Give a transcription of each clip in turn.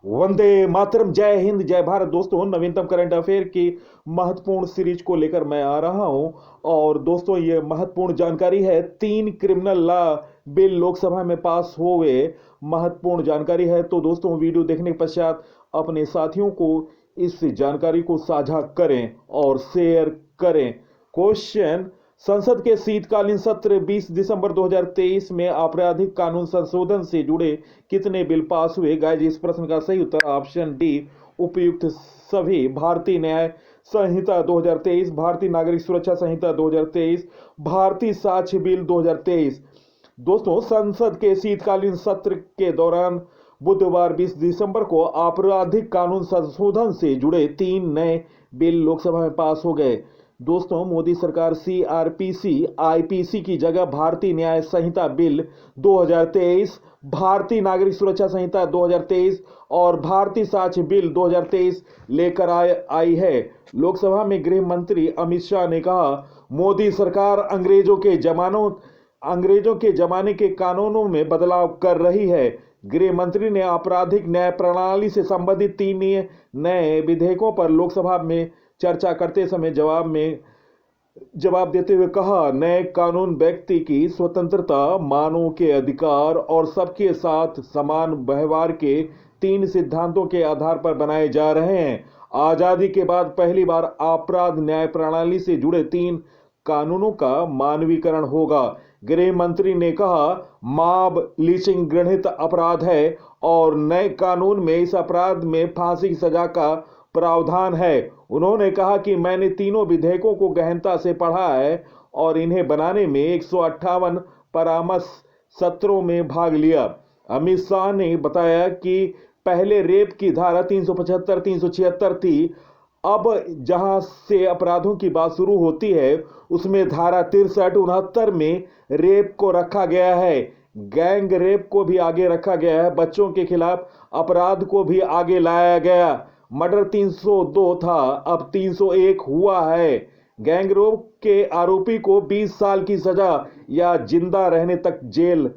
वंदे मातरम, जय हिंद, जय भारत। दोस्तों, नवीनतम करंट अफेयर की महत्वपूर्ण सीरीज को लेकर मैं आ रहा हूं। और दोस्तों, ये महत्वपूर्ण जानकारी है। 3 क्रिमिनल लॉ बिल लोकसभा में पास हुए, महत्वपूर्ण जानकारी है। तो दोस्तों, वीडियो देखने के पश्चात अपने साथियों को इस जानकारी को साझा करें और शेयर करें। क्वेश्चन: संसद के शीतकालीन सत्र 20 दिसंबर 2023 में आपराधिक कानून संशोधन से जुड़े कितने बिल पास हुए? गाइस, इस प्रश्न का सही उत्तर ऑप्शन डी, उपयुक्त सभी। भारतीय न्याय संहिता 2023, भारतीय नागरिक सुरक्षा संहिता 2023, भारतीय साक्ष्य बिल 2023। दोस्तों, संसद के शीतकालीन सत्र के दौरान बुधवार 20 दिसंबर को आपराधिक कानून संशोधन से जुड़े 3 नए बिल लोकसभा में पास हो गए। दोस्तों, मोदी सरकार सीआरपीसी आईपीसी की जगह भारतीय न्याय संहिता बिल 2023, भारतीय नागरिक सुरक्षा संहिता 2023 और भारतीय साक्ष्य बिल 2023 लेकर आई है। लोकसभा में गृह मंत्री अमित शाह ने कहा, मोदी सरकार अंग्रेजों के जमाने के कानूनों में बदलाव कर रही है। गृह मंत्री ने आपराधिक न्याय प्रणाली से संबंधित 3 नए विधेयकों पर लोकसभा में चर्चा करते समय जवाब देते हुए कहा, नए कानून व्यक्ति की स्वतंत्रता, मानव के अधिकार और सबके साथ समान व्यवहार के 3 सिद्धांतों के आधार पर बनाए जा रहे हैं। आजादी के बाद पहली बार अपराध न्याय प्रणाली से जुड़े 3 कानूनों का मानवीकरण होगा। गृह मंत्री ने कहा, मॉब लिंचिंग घृणित अपराध है और नए कानून में इस अपराध में फांसी की सजा का प्रावधान है। उन्होंने कहा कि मैंने तीनों विधेयकों को गहनता से पढ़ा है और इन्हें बनाने में 158 परामर्श सत्रों में भाग लिया। अमित शाह ने बताया कि पहले रेप की धारा 375, 376 थी। अब जहां से अपराधों की बात शुरू होती है, उसमें धारा 63, 69 में रेप को रखा गया है। गैंग रेप को भी आगे रखा गया है। बच्चों के खिलाफ अपराध को भी आगे लाया गया। मर्डर 302 था, अब 301 हुआ है। गैंग रेप के आरोपी को 20 साल की सजा या जिंदा रहने तक जेल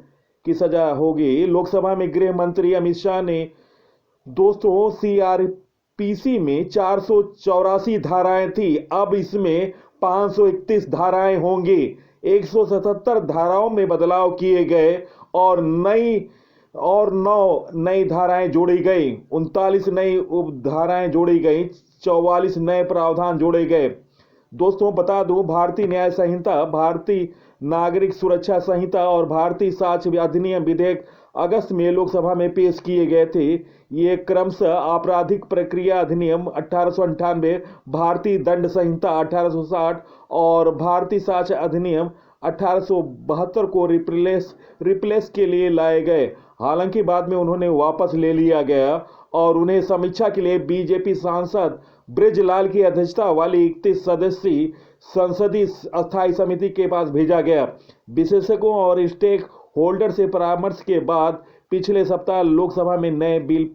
की सजा होगी। लोकसभा में गृह मंत्री अमित शाह ने दोस्तों सीआरपीसी में 484 धाराएं थी, अब इसमें 531 धाराएं होंगी। 177 धाराओं में बदलाव किए गए और 9 नई धाराएं जोड़ी गई, 39 नई उपधाराएं जोड़ी गई, 44 नए प्रावधान जोड़े गए। दोस्तों, बता दूं, भारतीय न्याय संहिता, भारतीय नागरिक सुरक्षा संहिता और भारतीय साक्ष्य अधिनियम विधेयक अगस्त में लोकसभा में पेश किए गए थे। ये क्रमशः आपराधिक प्रक्रिया अधिनियम 1898, भारतीय दंड संहिता 1860 और भारतीय साक्ष्य अधिनियम 1872 को रिप्लेस के लिए लाए गए। हालांकि बाद में उन्होंने वापस ले लिया गया और उन्हें समीक्षा के लिए बीजेपी सांसद ब्रिजलाल की अध्यक्षता वाली 31 सदस्यीय संसदीय अस्थायी समिति के पास भेजा गया। विशेषज्ञों और स्टेक होल्डर से परामर्श के बाद पिछले सप्ताह लोकसभा में नए बिल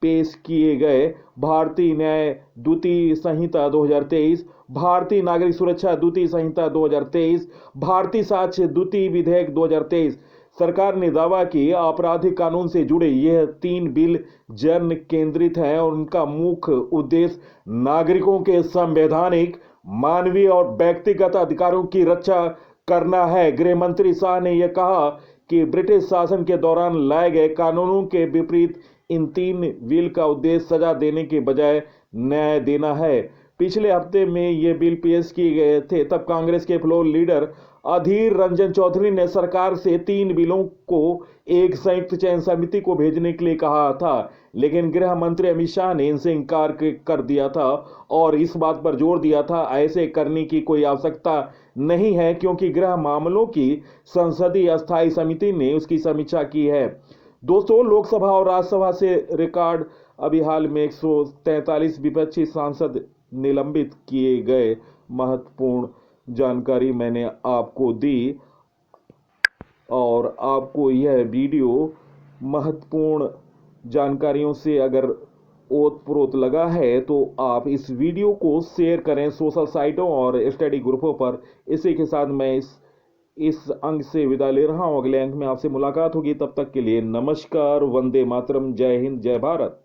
पेश किए गए। भारतीय न्याय द्वितीय संहिता 2023, भारतीय नागरिक सुरक्षा द्वितीय संहिता 2023, भारतीय साक्ष्य द्वितीय विधेयक 2023। सरकार ने दावा कि आपराधिक कानून से जुड़े यह 3 बिल जन केंद्रित हैं और उनका मुख्य उद्देश्य नागरिकों के संवैधानिक, मानवीय और व्यक्तिगत अधिकारों की रक्षा करना है। गृह मंत्री शाह ने यह कहा कि ब्रिटिश शासन के दौरान लाए गए कानूनों के विपरीत इन 3 बिल का उद्देश्य सजा देने के बजाय न्याय देना है। पिछले हफ्ते में ये बिल पेश किए गए थे, तब कांग्रेस के फ्लोर लीडर अधीर रंजन चौधरी ने सरकार से 3 बिलों को एक संयुक्त चयन समिति को भेजने के लिए कहा था, लेकिन गृह मंत्री अमित शाह ने इनसे इनकार कर दिया था और इस बात पर जोर दिया था ऐसे करने की कोई आवश्यकता नहीं है, क्योंकि गृह मामलों की संसदीय अस्थायी समिति ने उसकी समीक्षा की है। दोस्तों, लोकसभा और राज्यसभा से रिकॉर्ड अभी हाल में 143 विपक्षी सांसद निलंबित किए गए। महत्वपूर्ण जानकारी मैंने आपको दी और आपको यह वीडियो महत्वपूर्ण जानकारियों से अगर ओतप्रोत लगा है तो आप इस वीडियो को शेयर करें सोशल साइटों और स्टडी ग्रुपों पर। इसी के साथ मैं इस अंक से विदा ले रहा हूं। अगले अंक में आपसे मुलाकात होगी, तब तक के लिए नमस्कार, वंदे मातरम, जय हिंद, जय भारत।